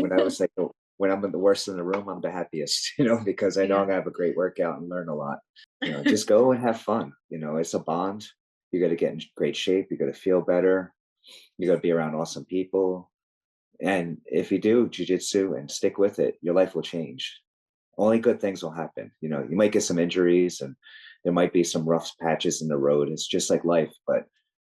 when I was like, when I'm the worst in the room, I'm the happiest, because I know Yeah. I'm gonna have a great workout and learn a lot. Just go and have fun. It's a bond. You got to get in great shape. You got to feel better. You got to be around awesome people. And if you do jujitsu and stick with it, your life will change. Only good things will happen. You might get some injuries and there might be some rough patches in the road. It's just like life. But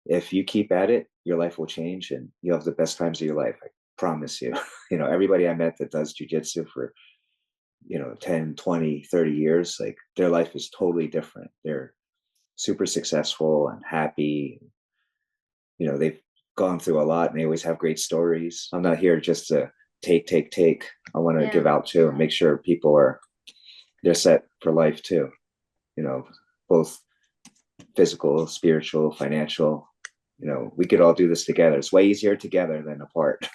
if you keep at it, your life will change and you'll have the best times of your life. I promise you. Everybody I met that does jujitsu for, 10, 20, 30 years, like their life is totally different. They're super successful and happy. They've gone through a lot and they always have great stories. I'm not here just to take. I want to Yeah. give out too and make sure they're set for life too, you know, both physical, spiritual, financial. We could all do this together. It's way easier together than apart.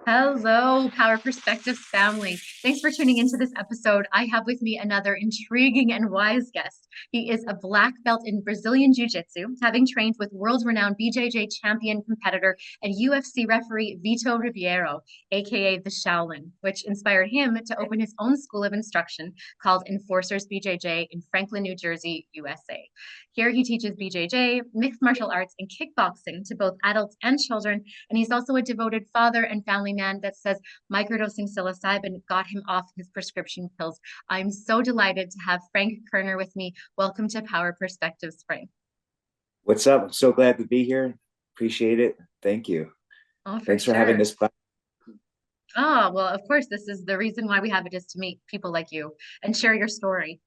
Hello, Power Perspectives family. Thanks for tuning into this episode. I have with me another intriguing and wise guest. He is a black belt in Brazilian Jiu-Jitsu, having trained with world-renowned BJJ champion competitor and UFC referee Vitor Ribeiro, aka the Shaolin, which inspired him to open his own school of instruction called Enforcers BJJ in Franklin, New Jersey, USA. Here he teaches BJJ, mixed martial arts, and kickboxing to both adults and children, and he's also a devoted father and family man that says microdosing psilocybin got him off his prescription pills. I'm so delighted to have Frank Kerner with me. Welcome to Power Perspectives, Frank. What's up? I'm so glad to be here. Appreciate it. Thank you. Oh, for Thanks for having sure. this platform. Oh, well, of course, this is the reason why we have it, is to meet people like you and share your story.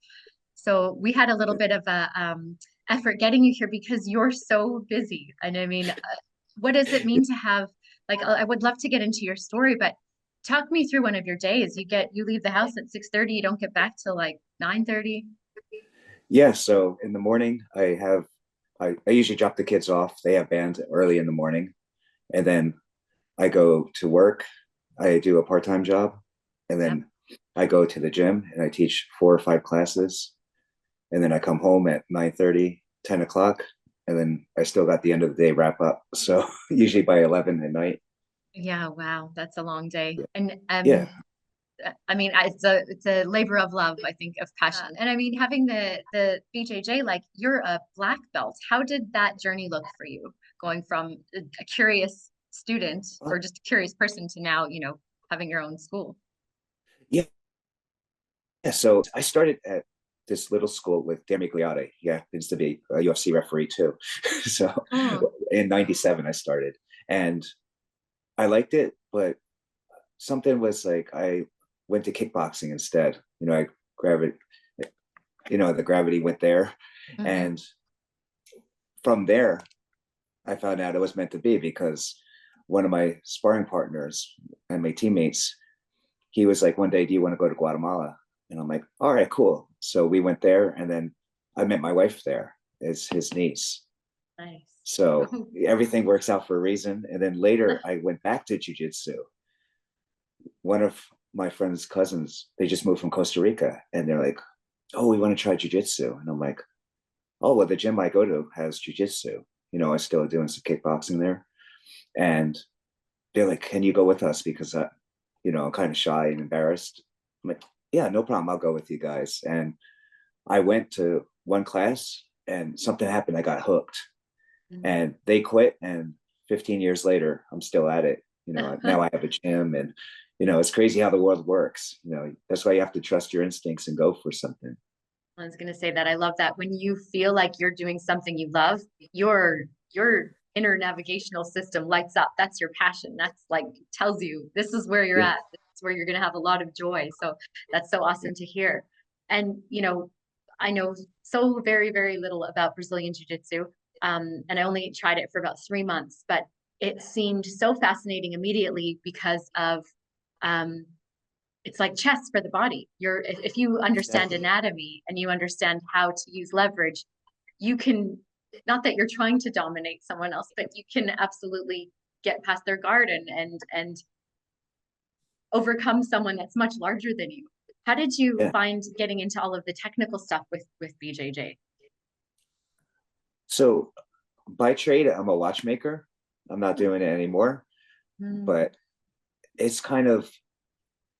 So we had a little bit of a effort getting you here because you're so busy. And I mean, what does it mean to have, like, I would love to get into your story, but talk me through one of your days. You leave the house at 6:30, you don't get back till like 9:30. Yeah, so in the morning I usually drop the kids off. They have band early in the morning. And then I go to work. I do a part-time job. And Yep. then I go to the gym and I teach 4 or 5 classes. And then I come home at 9:30, 10 o'clock. And then I still got the end of the day wrap up. So usually by 11 at night. Yeah, wow, that's a long day. And Yeah. I mean, it's a labor of love, I think, of passion. And I mean, having the BJJ, like you're a black belt. How did that journey look for you, going from a curious student or just a curious person to now, having your own school? Yeah. Yeah. So I started at this little school with Dan Migliotti. He happens to be a UFC referee too. So Oh, in 97, I started and I liked it, but something was like I went to kickboxing instead. I gravity, the gravity went there. hmm. And from there, I found out it was meant to be because one of my sparring partners and my teammates, he was like, one day, do you want to go to Guatemala? And I'm like, all right, cool. So we went there and then I met my wife there as his niece. Nice. So everything works out for a reason. And then later I went back to jujitsu. One of my friend's cousins, they just moved from Costa Rica and they're like, oh, we want to try jujitsu. And I'm like, oh, well, the gym I go to has jujitsu. I still doing some kickboxing there. And they're like, can you go with us? Because I'm kind of shy and embarrassed. I'm like, yeah, no problem. I'll go with you guys. And I went to one class and something happened. I got hooked and they quit. And 15 years later, I'm still at it. Now I have a gym and, it's crazy how the world works. That's why you have to trust your instincts and go for something. I was going to say that I love that when you feel like you're doing something you love, your inner navigational system lights up. That's your passion. That's like tells you this is where you're Yeah. at. This is where you're going to have a lot of joy. So that's so Yeah. awesome to hear. And I know so very, very little about Brazilian Jiu-Jitsu. And I only tried it for about 3 months, but it seemed so fascinating immediately because of um, it's like chess for the body. If you understand Exactly. anatomy and you understand how to use leverage, you can, not that you're trying to dominate someone else, but you can absolutely get past their guard and overcome someone that's much larger than you. How did you Yeah. find getting into all of the technical stuff with BJJ? So by trade, I'm a watchmaker. I'm not doing it anymore, Mm, but it's kind of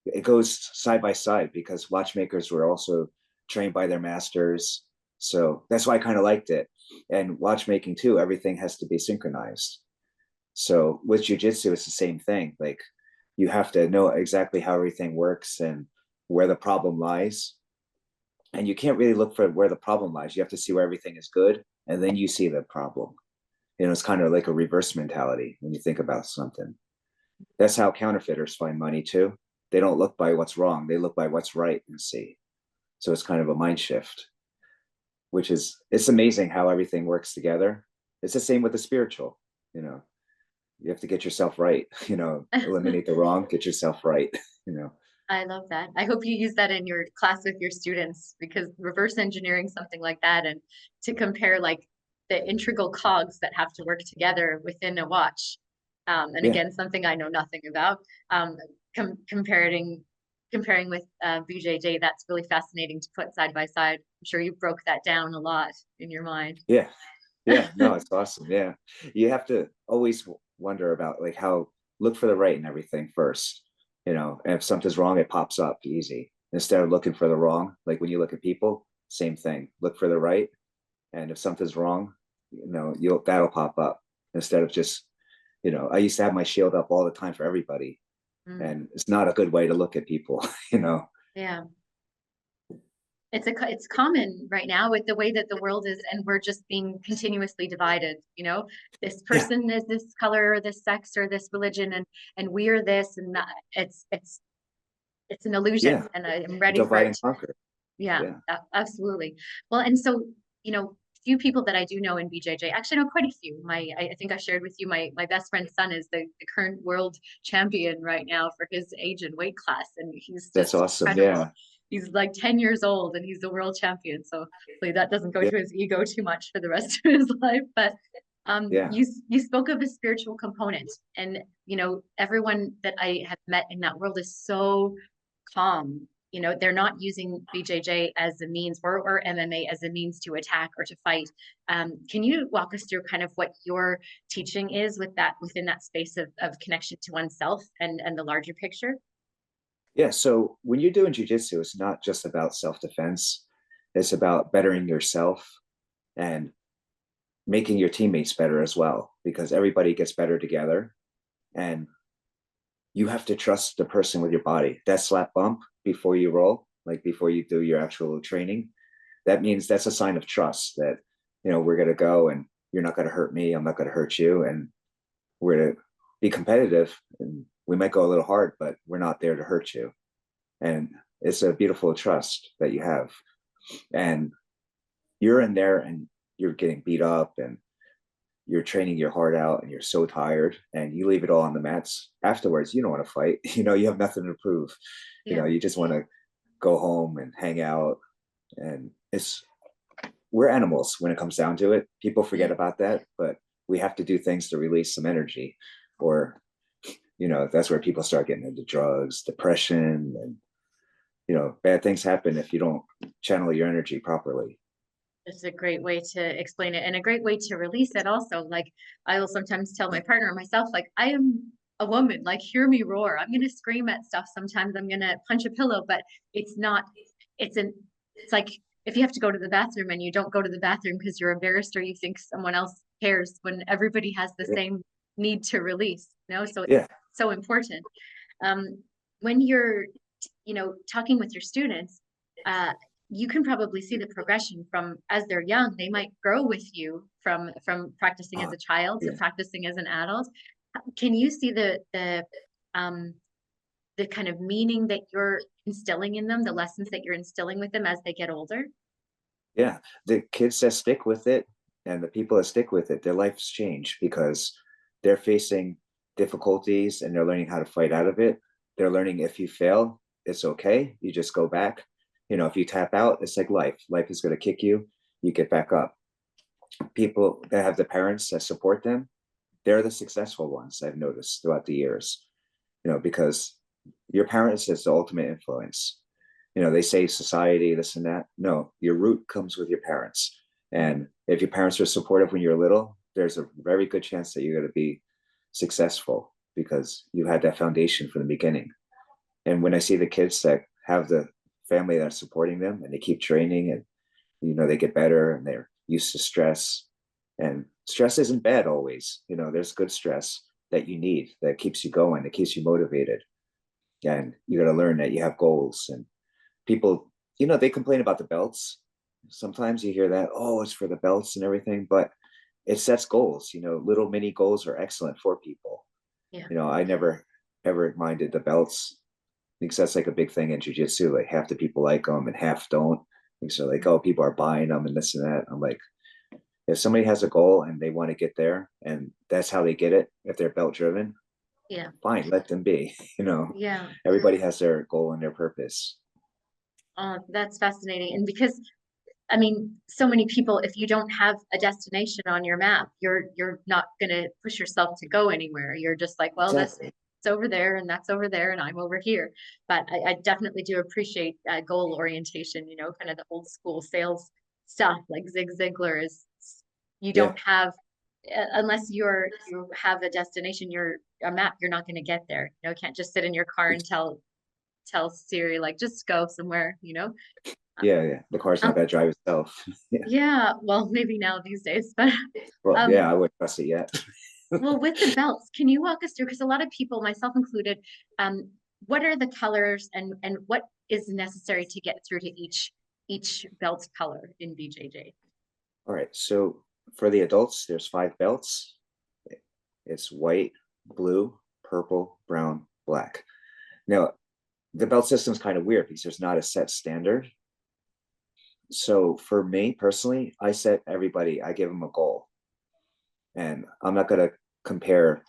it goes side by side because watchmakers were also trained by their masters. So that's why I kind of liked it. And watchmaking too, everything has to be synchronized. So with jujitsu, it's the same thing. Like you have to know exactly how everything works and where the problem lies. And you can't really look for where the problem lies. You have to see where everything is good, and then you see the problem. It's kind of like a reverse mentality when you think about something. That's how counterfeiters find money too. They don't look by what's wrong, they look by what's right and see. So it's kind of a mind shift, which is, it's amazing how everything works together. It's the same with the spiritual. You have to get yourself right, eliminate the wrong, get yourself right. you know I love that. I hope you use that in your class with your students, because reverse engineering something like that, and to compare like the integral cogs that have to work together within a watch. And yeah, again, something I know nothing about. Um, comparing with BJJ, that's really fascinating to put side by side. I'm sure you broke that down a lot in your mind. yeah, yeah, no, it's awesome. Yeah, you have to always wonder about like how, look for the right in everything first. And if something's wrong, it pops up easy instead of looking for the wrong. Like when you look at people, same thing, look for the right. And if something's wrong, you'll that'll pop up instead of just, I used to have my shield up all the time for everybody, Mm, and it's not a good way to look at people. yeah. It's common right now with the way that the world is, and we're just being continuously divided. This Yeah, person is this color or this sex or this religion, and we're this and that. It's an illusion, yeah, and I'm ready for divide it. and conquer. Yeah, Yeah, absolutely. Well, and so, few people that I do know in BJJ, actually I know quite a few. I think I shared with you, my best friend's son is the current world champion right now for his age and weight class, and he's that's just awesome. incredible. Yeah, He's like 10 years old and he's the world champion. So hopefully that doesn't go yeah, to his ego too much for the rest of his life. But yeah, you spoke of a spiritual component, and everyone that I have met in that world is so calm. They're not using BJJ as a means, or MMA as a means to attack or to fight. Can you walk us through kind of what your teaching is within that space of connection to oneself and the larger picture? yeah. So when you're doing jujitsu, it's not just about self-defense. It's about bettering yourself and making your teammates better as well, because everybody gets better together. And you have to trust the person with your body. That slap bump before you roll, like before you do your actual training, that means that's a sign of trust that, we're going to go and you're not going to hurt me. I'm not going to hurt you. And we're going to be competitive, and we might go a little hard, but we're not there to hurt you. And it's a beautiful trust that you have. And you're in there and you're getting beat up and you're training your heart out and you're so tired and you leave it all on the mats afterwards. You don't want to fight. You have nothing to prove. Yeah. You just want to go home and hang out. And we're animals when it comes down to it. People forget Yeah. about that, but we have to do things to release some energy, or that's where people start getting into drugs, depression, and bad things happen if you don't channel your energy properly. It's a great way to explain it, and a great way to release it also. Like, I will sometimes tell my partner or myself, like, I am a woman, like, hear me roar. I'm gonna scream at stuff. Sometimes I'm gonna punch a pillow, but it's not, it's like if you have to go to the bathroom and you don't go to the bathroom because you're embarrassed or you think someone else cares, when everybody has the Yeah, same need to release, so it's yeah, so important. Um, when you're, talking with your students, uh, you can probably see the progression from as they're young. They might grow with you from practicing as uh, a child to yeah. practicing as an adult. Can you see um the kind of meaning that you're instilling in them, the lessons that you're instilling with them as they get older? Yeah, the kids that stick with it and the people that stick with it, their lives change because they're facing difficulties and they're learning how to fight out of it. They're learning if you fail, it's okay. You just go back. If you tap out, it's like life. Life is going to kick you. You get back up. People that have the parents that support them, they're the successful ones I've noticed throughout the years, because your parents is the ultimate influence. They say society, this and that. No, your root comes with your parents. Mm. And if your parents are supportive when you're little, there's a very good chance that you're going to be successful because you had that foundation from the beginning. And when I see the kids that have the family that's supporting them and they keep training and, they get better and they're used to stress. And stress isn't bad always. There's good stress that you need that keeps you going, that keeps you motivated. And you got to learn that you have goals. And people, they complain about the belts. Sometimes you hear that, oh, it's for the belts and everything, but it sets goals. Little mini goals are excellent for people. Yeah. I never ever minded the belts because that's like a big thing in jiu-jitsu. Like half the people like them and half don't. And so like, oh, people are buying them and this and that. I'm like, if somebody has a goal and they want to get there and that's how they get it, if they're belt driven, Yeah. fine, let them be. Yeah. Everybody has their goal and their purpose. That's fascinating. And because I mean, so many people, if you don't have a destination on your map, you're not gonna push yourself to go anywhere. You're just like, well, Exactly. that's over there and that's over there and I'm over here. But I definitely do appreciate goal orientation, kind of the old school sales stuff. Like Zig Ziglar is, you don't have, unless you have a destination, you're a map, you're not going to get there. You can't just sit in your car and tell Siri, like, just go somewhere. Yeah. The car's not gonna drive itself. Yeah, well, maybe now these days, but Well, um, I wouldn't trust it yet. well, with the belts, can you walk us through? Because a lot of people, myself included, what are the colors and what is necessary to get through to each belt color in BJJ? All right. So for the adults, there's 5 belts. It's white, blue, purple, brown, black. Now, the belt system is kind of weird because there's not a set standard. So for me personally, I set everybody, I give them a goal. And I'm not going to compare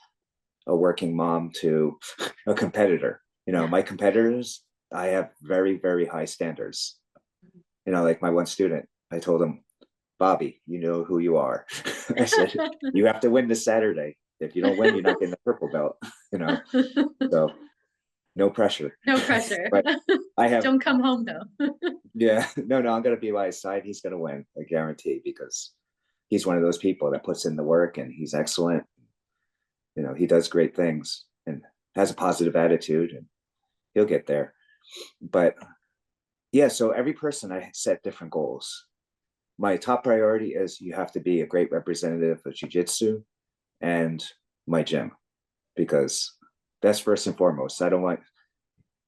a working mom to a competitor. My competitors, I have very, very high standards. Like my one student, I told him, Bobby, you know who you are. I said, you have to win this Saturday. If you don't win, you're not getting the purple belt. So no pressure. No pressure. But I have, Don't come home though. yeah, no, I'm going to be by his side. He's going to win, I guarantee, because he's one of those people that puts in the work and he's excellent. He does great things and has a positive attitude and he'll get there. But yeah, so every person I set different goals. My top priority is you have to be a great representative of jiu-jitsu and my gym, because that's first and foremost. I don't want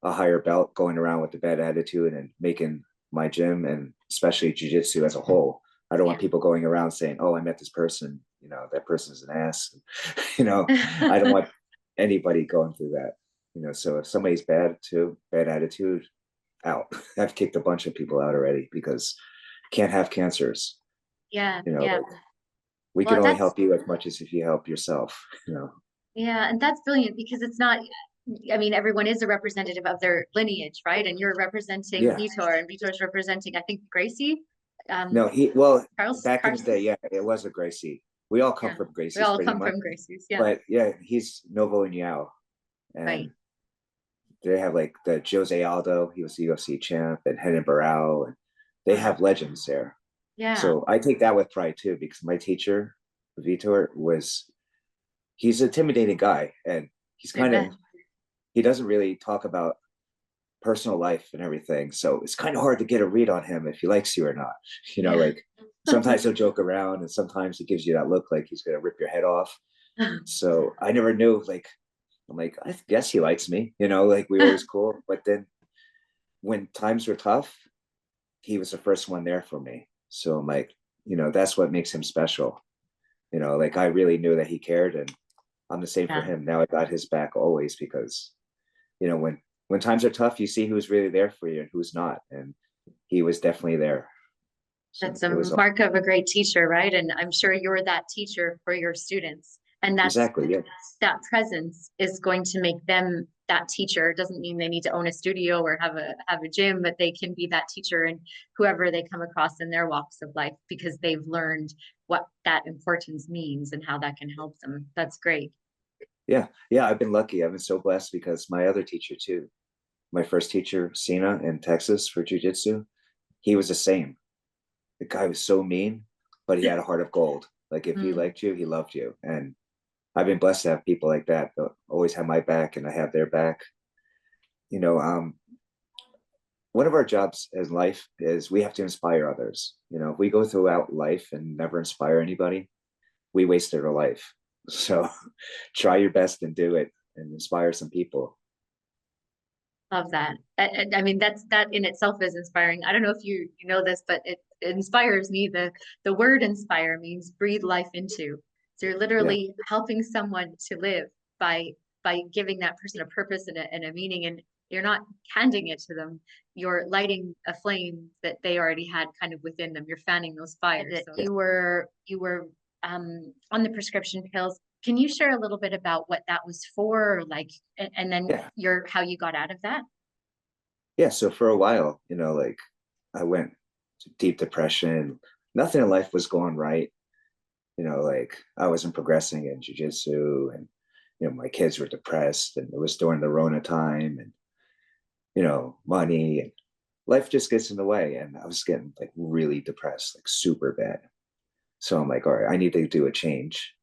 a higher belt going around with a bad attitude and making my gym and especially jiu-jitsu as a whole. I don't want people going around saying, oh, I met this person, that person's an ass. I don't want anybody going through that. So if somebody's bad attitude, out. I've kicked a bunch of people out already because can't have cancers. Yeah. Like, we can only help you as much as if you help yourself. Yeah, and that's brilliant because it's not, I mean, everyone is a representative of their lineage, right? And you're representing Vitor, and Vitor's representing, I think, Gracie. No, back in the day, yeah, it was a Gracie. We all come from Gracie's. We all come from Gracie's, yeah. But yeah, he's Novo and Yao. And they have like the Jose Aldo, he was the UFC champ, and Renan Barão, and they have legends there. Yeah. So I take that with pride too, because my teacher, Vitor, he's an intimidating guy, and he's he doesn't really talk about personal life and everything. So it's kind of hard to get a read on him if he likes you or not. Like sometimes he'll joke around and sometimes he gives you that look like he's going to rip your head off. So I never knew, like, I'm like, I guess he likes me, like we were always cool. But then when times were tough, he was the first one there for me. So I'm like, that's what makes him special. Like I really knew that he cared, and I'm the same for him. Now I got his back always because, when times are tough, you see who's really there for you and who's not. And he was definitely there. So that's a mark of a great teacher, right? And I'm sure you're that teacher for your students. And that's exactly, yeah. That presence is going to make them that teacher. It doesn't mean they need to own a studio or have a gym, but they can be that teacher and whoever they come across in their walks of life, because they've learned what that importance means and how that can help them. That's great. Yeah. I've been lucky. I've been so blessed because my other teacher too, my first teacher, Sina in Texas for jiu-jitsu, he was the same. The guy was so mean, but he had a heart of gold. Like if he liked you, he loved you. And I've been blessed to have people like that. They'll always have my back and I have their back. you know, one of our jobs in life is we have to inspire others. You know, if we go throughout life and never inspire anybody, we wasted our life. So try your best and do it and inspire some people. Love that. I mean, that in itself is inspiring. I don't know if you know this, but it inspires me. The word inspire means breathe life into. So you're Yeah. literally helping someone to live by by giving that person a purpose and a meaning, and you're not handing it to them. You're lighting a flame that they already had kind of within them. You're fanning those fires. So Yeah. you were on the prescription pills. Can you share a little bit about what that was for, like, and then Yeah. your how you got out of that? Yeah. So for a while, you know, like I went to deep depression. Nothing in life was going right. You know, like I wasn't progressing in jujitsu, and you know, my kids were depressed, and it was during the Rona time, and you know, money and life just gets in the way. And I was getting like really depressed, like super bad. So I'm like, all right, I need to do a change.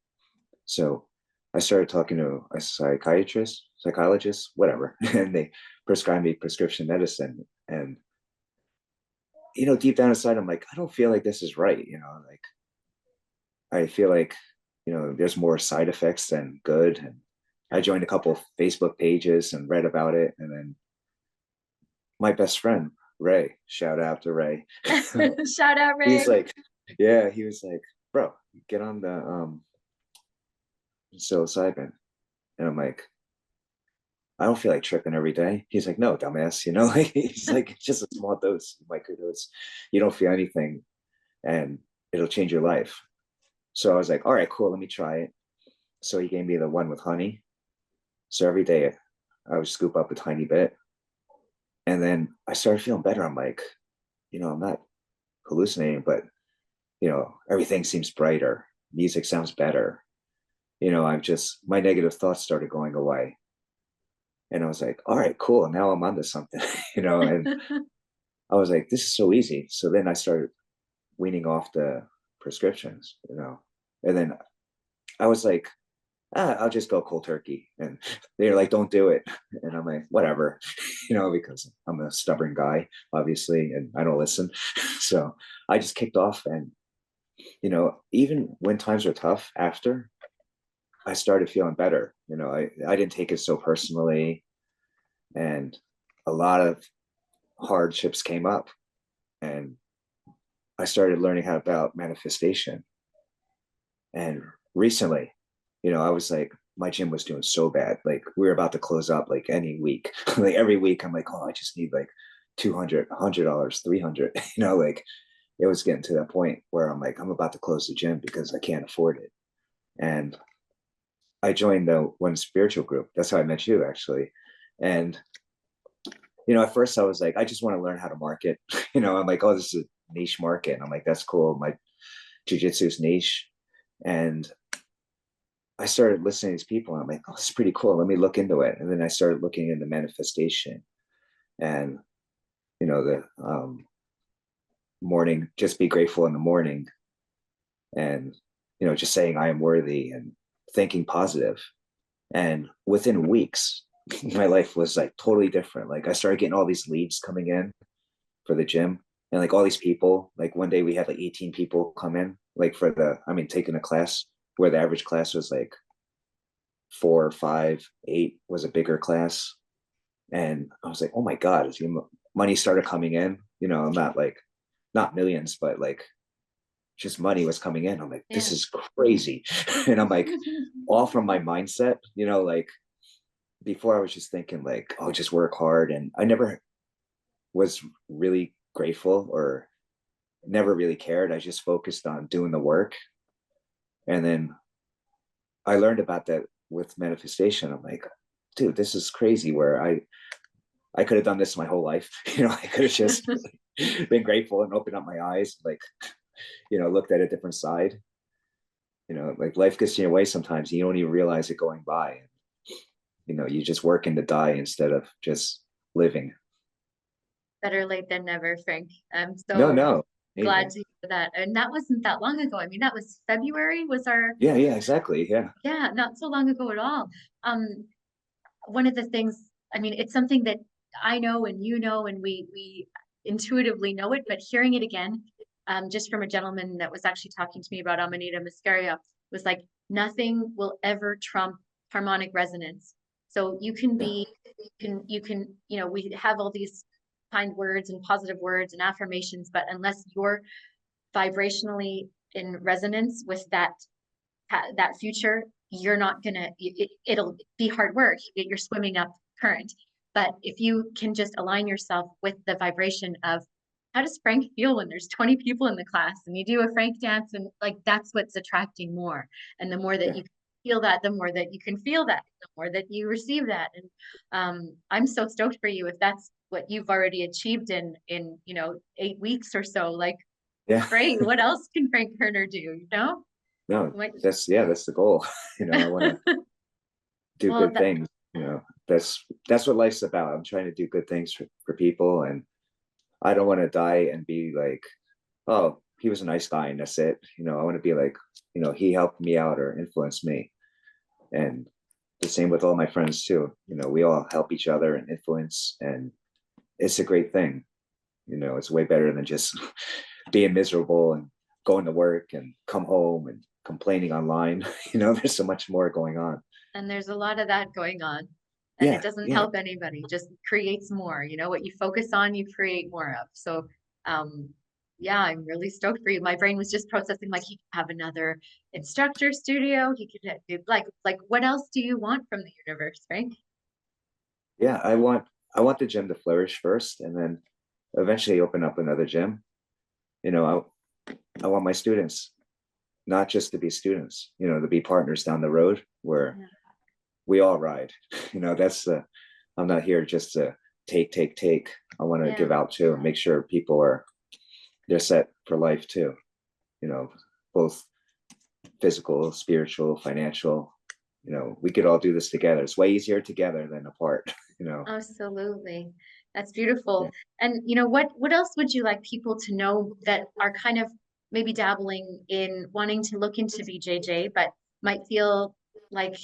So I started talking to a psychiatrist, psychologist, whatever, and they prescribed me prescription medicine. And you know, deep down inside, I'm like, I don't feel like this is right. You know, like I feel like, you know, there's more side effects than good. And I joined a couple of Facebook pages and read about it. And then my best friend, Ray, shout out to Ray. Shout out, Ray. He's like, yeah, he was like, bro, get on the psilocybin. And I'm like, I don't feel like tripping every day. He's like, no, dumbass, you know, like he's like, it's just a small dose, microdose. You don't feel anything and it'll change your life. So I was like, all right, cool, let me try it. So he gave me the one with honey. So every day I would scoop up a tiny bit. And then I started feeling better. I'm like, you know, I'm not hallucinating, but, you know, everything seems brighter. Music sounds better. You know, I'm just, my negative thoughts started going away. And I was like, all right, cool. Now I'm onto something, you know, and I was like, this is so easy. So then I started weaning off the prescriptions, you know, and then I was like, I'll just go cold turkey. And they're like, don't do it. And I'm like, whatever, you know, because I'm a stubborn guy, obviously, and I don't listen. So I just kicked off. And, you know, even when times were tough after, I started feeling better. You know, I didn't take it so personally. And a lot of hardships came up. And I started learning how about manifestation. And recently, you know, I was like, my gym was doing so bad. Like we were about to close up like any week. Like every week I'm like, oh, I just need like 200, $100, 300, you know, like it was getting to that point where I'm like, I'm about to close the gym because I can't afford it. And I joined the one spiritual group. That's how I met you actually. And, you know, at first I was like, I just want to learn how to market. You know, I'm like, oh, this is a niche market. And I'm like, that's cool. My jujitsu's niche. And I started listening to these people and I'm like, oh, this is pretty cool. Let me look into it. And then I started looking into manifestation and, you know, the morning, just be grateful in the morning and, you know, just saying I am worthy and thinking positive. And within weeks, my life was like totally different. Like I started getting all these leads coming in for the gym and like all these people, like one day we had like 18 people come in, like for the, I mean, taking a class where the average class was like 4, 5, 8 was a bigger class. And I was like, oh my God, money started coming in. You know, I'm not like, not millions, but like just money was coming in. I'm like, Yeah. this is crazy. And I'm like, all from my mindset, you know, like before I was just thinking like, oh, just work hard. And I never was really grateful or never really cared. I just focused on doing the work. And then I learned about that with manifestation. I'm like, dude, this is crazy where I could have done this my whole life. You know, I could have just been grateful and opened up my eyes, like, you know, looked at a different side. You know, like life gets in your way sometimes. You don't even realize it going by. You know, you just working to die instead of just living. Better late than never, Frank. I'm No, so no. glad Amen. to hear that. And that wasn't that long ago. I mean, that was February was our, Yeah, yeah, exactly. Yeah. yeah, not so long ago at all. Um, one of the things, I mean, it's something that I know and you know, and we intuitively know it, but hearing it again, just from a gentleman that was actually talking to me about Amanita muscaria, was like, nothing will ever trump harmonic resonance. So you can Yeah. be, we have all these kind words and positive words and affirmations, but unless you're vibrationally in resonance with that future, you're not gonna, it'll be hard work. You're swimming up current. But if you can just align yourself with the vibration of, how does Frank feel when there's 20 people in the class and you do a Frank dance, and like that's what's attracting more. And the more that Yeah. you feel that, the more that you can feel that, the more that you receive that. And I'm so stoked for you if that's what you've already achieved in 8 weeks or so. Like, Yeah. great. What else can Frank Kerner do? No, What? that's the goal. I want to do Well, good things. That's what life's about. I'm trying to do good things for people, and I don't want to die and be like, oh, he was a nice guy and that's it. I want to be like, he helped me out or influenced me. And the same with all my friends too. We all help each other and influence, and it's a great thing. It's way better than just being miserable and going to work and come home and complaining online. There's so much more going on. and there's a lot of that going on, and it Yeah, doesn't yeah, help anybody, just creates more. What you focus on, you create more of. So, um, yeah, I'm really stoked for you. My brain was just processing, like, he could have another instructor studio. He could do like what else do you want from the universe, Frank? yeah. I want the gym to flourish first, and then eventually open up another gym. I want my students not just to be students, to be partners down the road where Yeah. we all ride. That's the, I'm not here just to take. I want to Yeah. give out too and make sure people they're set for life too, you know, both physical, spiritual, financial. We could all do this together. It's way easier together than apart, Absolutely. That's Yeah. beautiful. And what else would you like people to know that are kind of maybe dabbling in wanting to look into BJJ, but might feel like,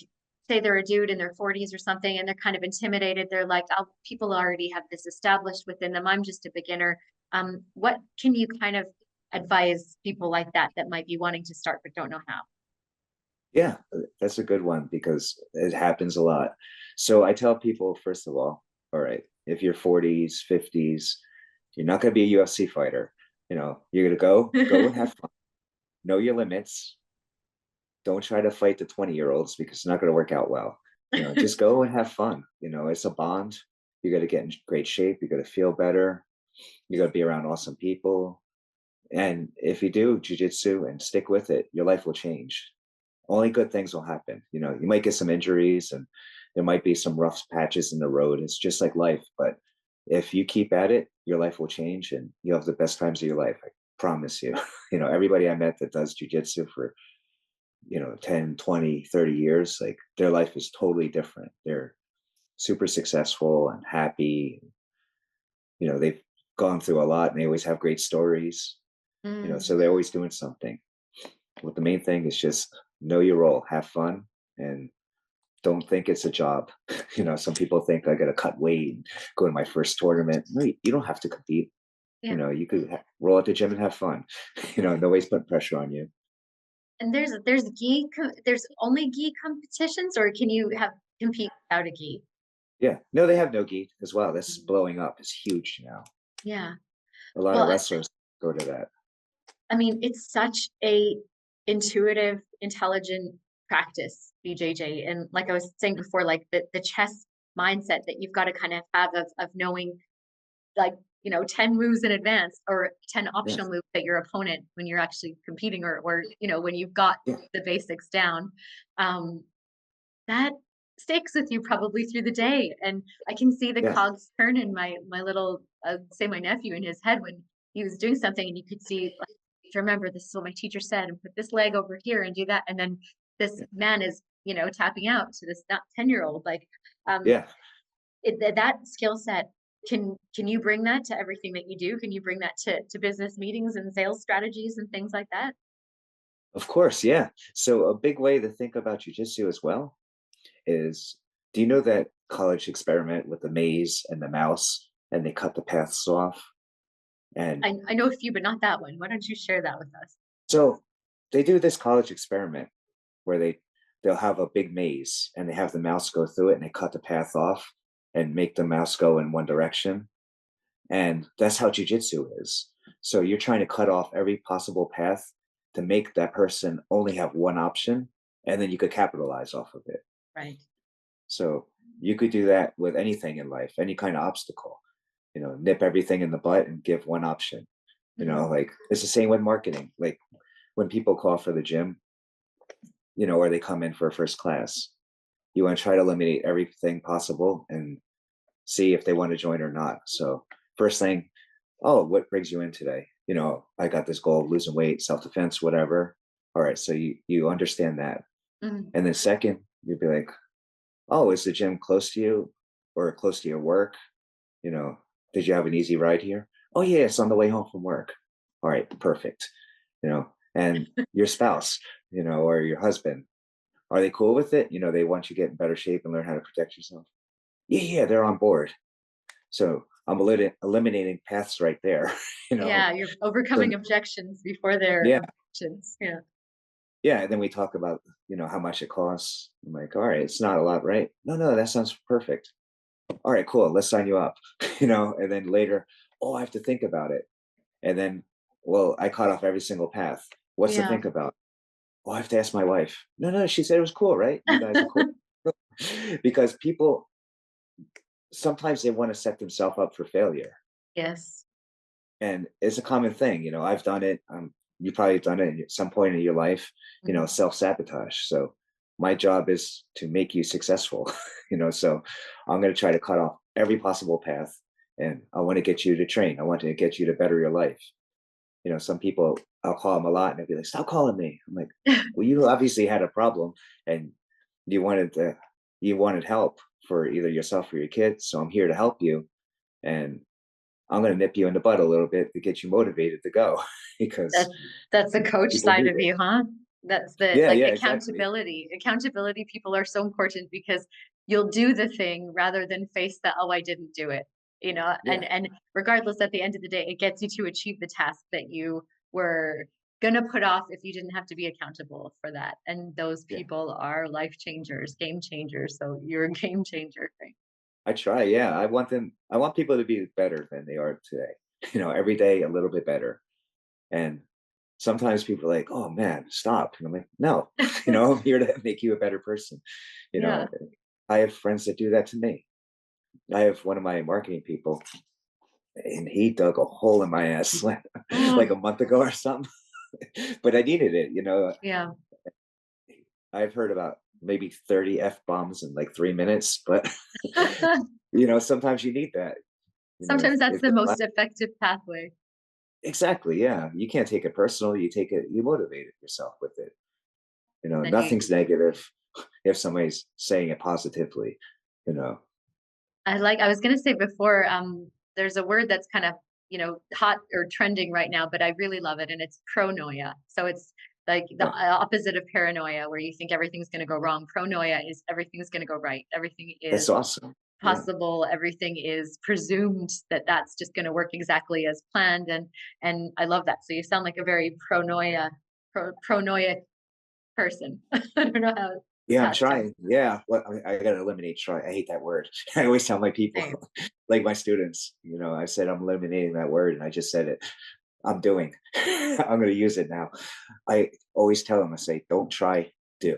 say they're a dude in their 40s or something, and they're kind of intimidated. They're like, oh, people already have this established within them. I'm just a beginner. What can you kind of advise people like that might be wanting to start but don't know how? Yeah, that's a good one because it happens a lot. So I tell people, first of all right, if you're 40s, 50s, you're not going to be a UFC fighter. You're going to go and have fun. Know your limits. Don't try to fight the 20-year-olds because it's not going to work out well. Just go and have fun. It's a bond. You got to get in great shape. You got to feel better. You got to be around awesome people. And if you do jujitsu and stick with it, your life will change. Only good things will happen. You might get some injuries and there might be some rough patches in the road. It's just like life. But if you keep at it, your life will change and you'll have the best times of your life. I promise you. Everybody I met that does jujitsu for 10, 20, 30 years, like their life is totally different. They're super successful and happy. They've gone through a lot and they always have great stories. Mm. So they're always doing something. But the main thing is just know your role, have fun, and don't think it's a job. Some people think I got to cut weight and go to my first tournament. No, you don't have to compete. Yeah. You could roll at the gym and have fun. Nobody's putting pressure on you. And there's only gi competitions, or can you have compete without a gi? Yeah, no, they have no gi as well. That's Mhm. blowing up. It's huge now. Yeah. A lot of Well, wrestlers go to that. I mean, it's such a intuitive, intelligent practice, BJJ. And like I was saying before, like the chess mindset that you've got to kind of have of knowing, like, 10 moves in advance, or 10 Yeah, optional moves that your opponent, when you're actually competing, or when you've got yeah, the basics down. Um, that sticks with you probably through the day. And I can see the yeah, cogs turn in my little, say my nephew, in his head when he was doing something, and you could see, like, remember, this is what my teacher said, and put this leg over here and do that. And then this yeah, man is, tapping out to this not 10-year-old. Like, um, yeah. that skill set, can you bring that to everything that you do? Can you bring that to business meetings and sales strategies and things like that? Of course, yeah. So a big way to think about jujitsu as well is, do you know that college experiment with the maze and the mouse, and they cut the paths off. And I know a few, but not that one. Why don't you share that with us? so they do this college experiment where they'll have a big maze and they have the mouse go through it and they cut the path off and make the mouse go in one direction. And that's how jujitsu is. So you're trying to cut off every possible path to make that person only have one option, and then you could capitalize off of it. Right. So you could do that with anything in life, any kind of obstacle, nip everything in the butt and give one option. Mhm. Like it's the same with marketing. Like when people call for the gym, or they come in for a first class, you want to try to eliminate everything possible and see if they want to join or not. So first thing, oh, what brings you in today? I got this goal of losing weight, self-defense, whatever. All right. So you understand that. Mhm. And then second, you'd be like, oh, is the gym close to you or close to your work? You know, did you have an easy ride here? Oh yeah, it's on the way home from work. All right, perfect. And your spouse, or your husband, are they cool with it? They want you to get in better shape and learn how to protect yourself. Yeah, yeah, they're on board. So I'm eliminating paths right there. you know. Yeah, you're So overcoming objections before their yeah, objections. Yeah. yeah. And then we talk about, how much it costs. I'm like, all right, it's not a lot, right? No, no, that sounds perfect. All right, cool. Let's sign you up. And then later, oh, I have to think about it. And then, well, I cut off every single path. What's to Yeah. think about? Oh, I have to ask my wife. No, no, she said it was cool, right? You guys are cool. Because people sometimes they want to set themselves up for failure. Yes. And it's a common thing. I've done it. You probably have done it at some point in your life, Mhm. self-sabotage. So my job is to make you successful, so I'm going to try to cut off every possible path. And I want to get you to train. I want to get you to better your life. Some people, I'll call them a lot and they'll be like, stop calling me. I'm like, well, you obviously had a problem and you wanted to, you wanted help for either yourself or your kids. So I'm here to help you. And I'm going to nip you in the butt a little bit to get you motivated to go because That's that's the coach people side need of it. you, huh? That's the Yeah, like yeah, exactly. accountability. Accountability people are so important because you'll do the thing rather than face the, "Oh, I didn't do it." Yeah, And regardless, at the end of the day, it gets you to achieve the task that you were gonna put off if you didn't have to be accountable for that. And those yeah. people are life changers, game changers. So you're a game changer, right? I try. Yeah, I want people to be better than they are today. Every day a little bit better. And sometimes people are like, "Oh man, stop." And I'm like, "No, I'm here to make you a better person." You know, Yeah. I have friends that do that to me. I have one of my marketing people, and he dug a hole in my ass like Oh, a month ago or something. But I needed it. yeah. I've heard about maybe 30 f bombs in like 3 minutes, but sometimes you need that. Sometimes that's If the the most effective pathway. exactly, yeah, you can't take it personal. You motivate it yourself with it. And Nothing's negative if somebody's saying it positively. You know, I was gonna say before, there's a word that's kind of, hot or trending right now, but I really love it, and it's pronoia. So it's like the yeah, opposite of paranoia, where you think everything's gonna go wrong. Pronoia is everything's gonna go right. Everything that's is awesome. Yeah, possible. Everything is presumed that that's just gonna work exactly as planned, and I love that. So you sound like a very pronoia person. I don't know yeah, I'm how it sounds. trying. Yeah, well, I got to eliminate try. I hate that word. I always tell my people, Same. like my students, I said I'm eliminating that word, and I just said it. I'm doing. I'm going to use it now. I always tell them, I say, don't try, do.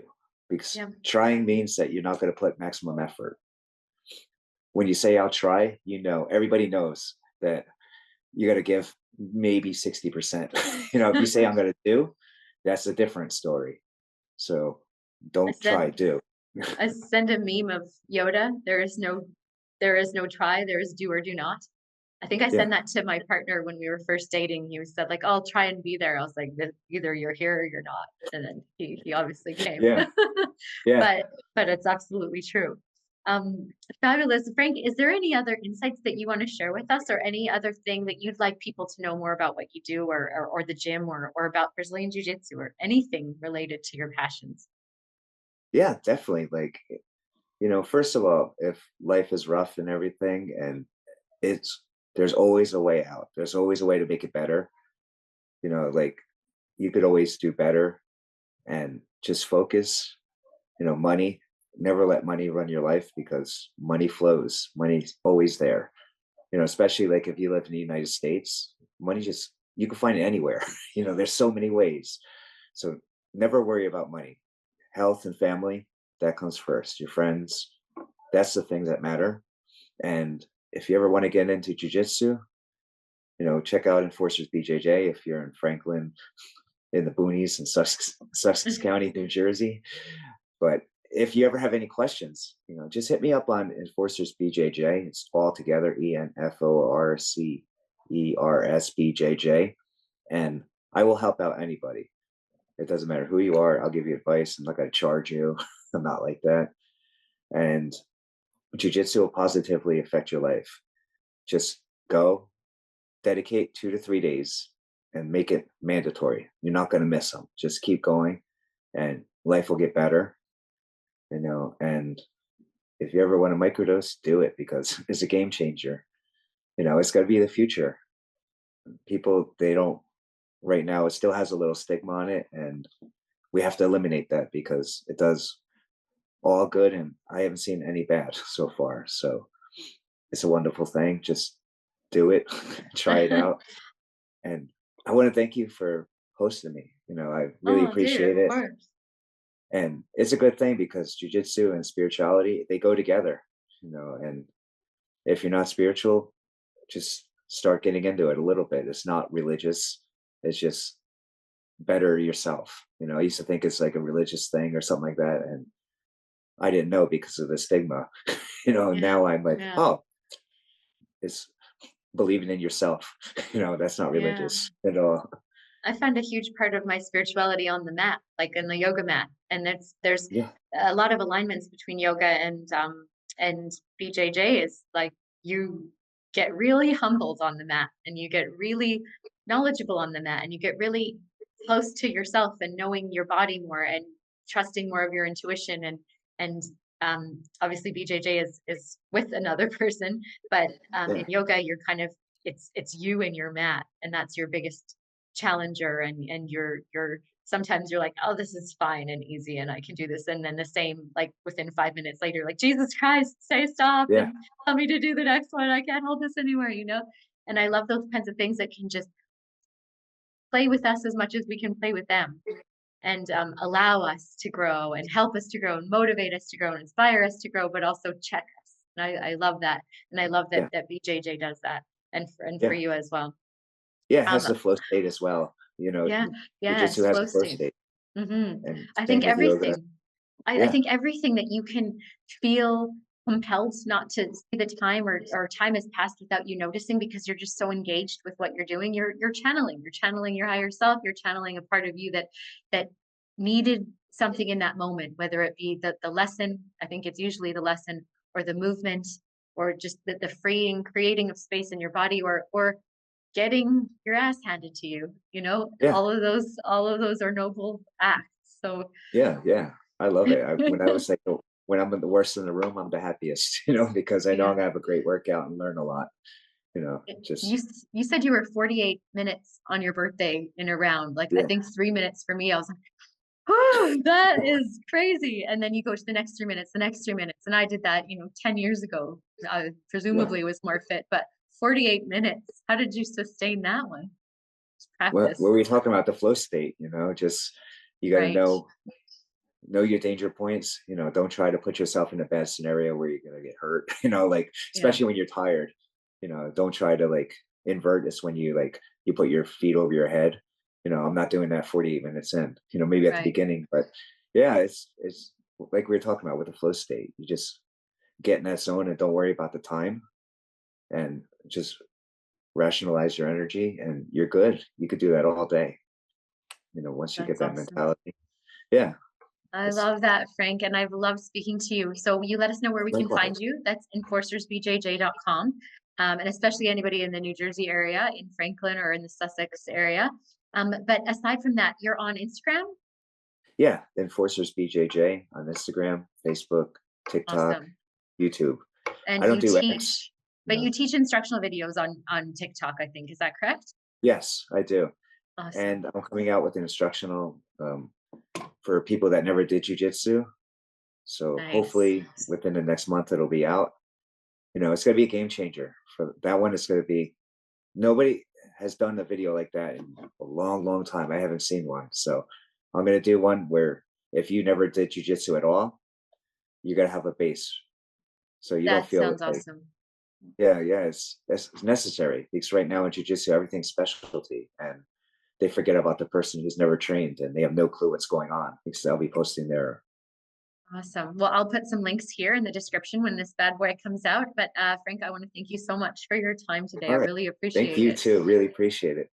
Because Yeah. trying means that you're not going to put maximum effort. When you say I'll try, everybody knows that you got to give maybe 60%. If you say I'm going to do, that's a different story. So I don't try, sent do. I send a meme of Yoda. There is no try, there is do or do not. I think I Yeah, sent that to my partner when we were first dating. He said like, "I'll try and be there." I was like, Either you're here or you're not." And then he obviously came. yeah, yeah, But it's absolutely true. Um, Fabulous. Frank, is there any other insights that you want to share with us, or any other thing that you'd like people to know more about what you do, or the gym, or about Brazilian Jiu Jitsu, or anything related to your passions? yeah, definitely. Like, First of all, if life is rough and everything, and it's there's always a way out. There's always a way to make it better. Like you could always do better and just focus. Money, never let money run your life because money flows. Money's always there. Especially like if you live in the United States, money just you can find it anywhere. There's so many ways. So never worry about money. Health and family, that comes first. Your friends, that's the things that matter. And if you ever want to get into jujitsu, check out Enforcers BJJ if you're in Franklin, in the boonies in Sussex County, New Jersey. But if you ever have any questions, just hit me up on Enforcers BJJ. It's all together, ENFORCERS BJJ. And I will help out anybody. It doesn't matter who you are. I'll give you advice. I'm not going to charge you. I'm not like that. And jujitsu will positively affect your life. Just go, dedicate 2 to 3 days, and make it mandatory. You're not going to miss them. Just keep going, and life will get better. And if you ever want to microdose, do it because it's a game changer. It's got to be the future. People, they don't, right now, it still has a little stigma on it, and we have to eliminate that because it does all good, and I haven't seen any bad so far. So it's a wonderful thing. Just do it, try it out. And I want to thank you for hosting me. I really Oh, dude, appreciate of it. course. And it's a good thing because jujitsu and spirituality, they go together, and if you're not spiritual, just start getting into it a little bit. It's not religious. It's just better yourself. I used to think it's like a religious thing or something like that. And I didn't know because of the stigma, Yeah. now I'm like, Yeah. oh, it's believing in yourself. That's not Yeah. religious at all. I find a huge part of my spirituality on the mat, like in the yoga mat. And there's Yeah. a lot of alignments between yoga and BJJ is like you get really humbled on the mat and you get really knowledgeable on the mat and you get really close to yourself and knowing your body more and trusting more of your intuition and obviously BJJ is with another person, but in Yeah. yoga you're kind of it's you and your mat and that's your biggest challenger and you're sometimes you're like, oh, this is fine and easy and I can do this, and then the same like within 5 minutes later, like, Jesus Christ, say stop Yeah. and tell me to do the next one, I can't hold this anymore. And I love those kinds of things that can just play with us as much as we can play with them and allow us to grow and help us to grow and motivate us to grow and inspire us to grow, but also check us. And I love that, and I love that Yeah. that BJJ does that, and for Yeah. you as well. Yeah. It um has the flow state as well. yeah, Jujitsu yes, has flow a flow state. state, hmm and I same think with yoga. everything. I Yeah. think everything that you can feel compelled not to see the time, or time has passed without you noticing because you're just so engaged with what you're doing. You're channeling your higher self. You're channeling a part of you that needed something in that moment, whether it be the lesson. I think it's usually the lesson or the movement or just the freeing, creating of space in your body or getting your ass handed to you. Yeah. All of those are noble acts. So Yeah. Yeah. I love it. When I was like, when I'm the worst in the room, I'm the happiest, because I know yeah. I'm gonna have a great workout and learn a lot, You just, you said you were 48 minutes on your birthday in a round. Like I yeah. think 3 minutes for me. I was like, "Whew, that is crazy." And then you go to the next 3 minutes, the next 3 minutes, and I did that, 10 years ago. I Yeah. presumably was more fit, but 48 minutes. How did you sustain that one? Just What practice, were we talking about? The flow state, just you got to right? know your danger points. Don't try to put yourself in a bad scenario where you're gonna get hurt. Like Yeah, especially when you're tired. Don't try to like invert. It's when you like you put your feet over your head. I'm not doing that 48 minutes in. Maybe at the right. beginning, but yeah, it's like we were talking about with the flow state. You just get in that zone and don't worry about the time, and just rationalize your energy, and you're good. You could do that all day. Once you get That's that awesome. mentality. Yeah. I It's love that, Frank, and I've loved speaking to you. So you let us know where we can find likewise. you. That's enforcersbjj.com. And especially anybody in the New Jersey area, in Franklin or in the Sussex area. But aside from that, you're on Instagram? Yeah, Enforcers BJJ on Instagram, Facebook. TikTok, Awesome. YouTube. I And don't you do X. teach, but No. you teach instructional videos on TikTok, I think. Is that correct? Yes, I do. Awesome. And I'm coming out with an instructional for people that never did jujitsu. So Nice. hopefully within the next month it'll be out. It's going to be a game changer for that one. It's going to be nobody has done a video like that in a long, long time. I haven't seen one. So I'm going to do one where if you never did jujitsu at all, you're going to have a base. So you don't That feel sounds like, awesome. yeah, yeah, it's necessary because right now in jujitsu, everything's specialty and they forget about the person who's never trained and they have no clue what's going on because they'll be posting their, Awesome. Well, I'll put some links here in the description when this bad boy comes out. But Frank, I want to thank you so much for your time today. I all right. really Thank appreciate you it. too. Really appreciate it.